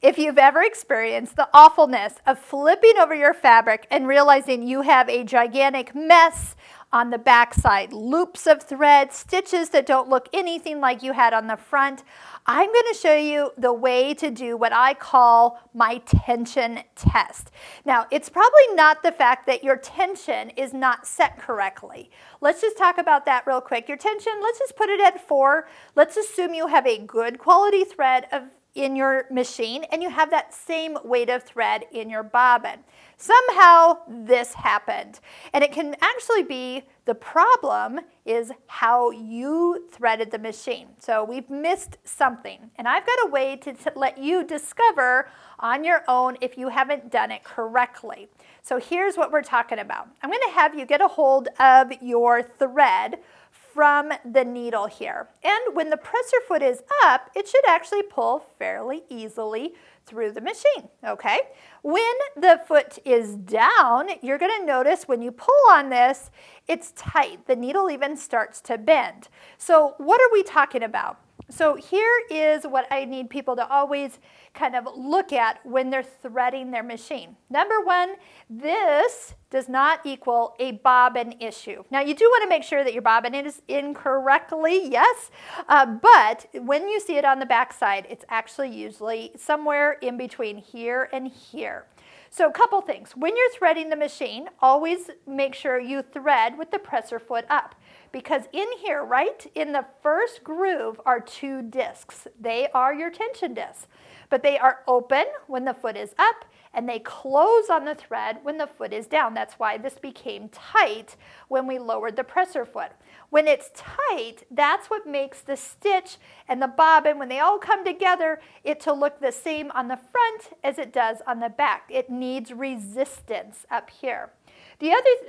If you've ever experienced the awfulness of flipping over your fabric and realizing you have a gigantic mess on the back side, loops of thread, stitches that don't look anything like you had on the front, I'm going to show you the way to do what I call my tension test. Now, it's probably not the fact that your tension is not set correctly. Let's just talk about that real quick. Your tension, let's just put it at 4. Let's assume you have a good quality thread in your machine and you have that same weight of thread in your bobbin. Somehow this happened, and it can actually be the problem is how you threaded the machine. So we've missed something, and I've got a way to let you discover on your own if you haven't done it correctly. So here's what we're talking about. I'm going to have you get a hold of your thread from the needle here. And when the presser foot is up, it should actually pull fairly easily through the machine, okay? When the foot is down, you're going to notice when you pull on this, it's tight. The needle even starts to bend. So what are we talking about? So here is what I need people to always kind of look at when they're threading their machine. Number one, this does not equal a bobbin issue. Now you do want to make sure that your bobbin is in correctly, yes, but when you see it on the back side, it's actually usually somewhere in between here and here. So a couple things. When you're threading the machine, always make sure you thread with the presser foot up, because in here, right in the first groove are 2 discs. They are your tension discs, but they are open when the foot is up and they close on the thread when the foot is down. That's why this became tight when we lowered the presser foot. When it's tight, that's what makes the stitch and the bobbin, when they all come together, it to look the same on the front as it does on the back. It needs resistance up here.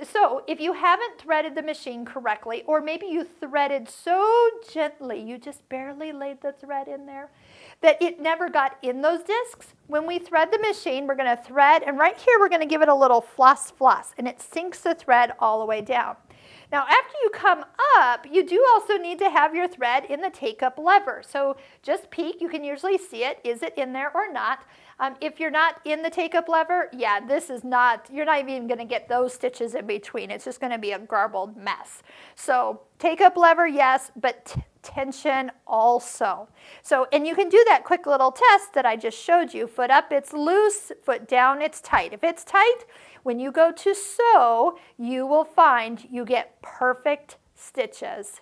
So if you haven't threaded the machine correctly, or maybe you threaded so gently, you just barely laid the thread in there, that it never got in those discs, when we thread the machine, we're going to thread, and right here we're going to give it a little floss, and it sinks the thread all the way down. Now, after you come up, you do also need to have your thread in the take-up lever. So just peek. You can usually see it. Is it in there or not? If you're not in the take-up lever, yeah, this is not, you're not even going to get those stitches in between. It's just going to be a garbled mess. So take-up lever, yes, but tension also. So, and you can do that quick little test that I just showed you. Foot up, it's loose. Foot down, it's tight. If it's tight, when you go to sew, you will find you get perfect stitches.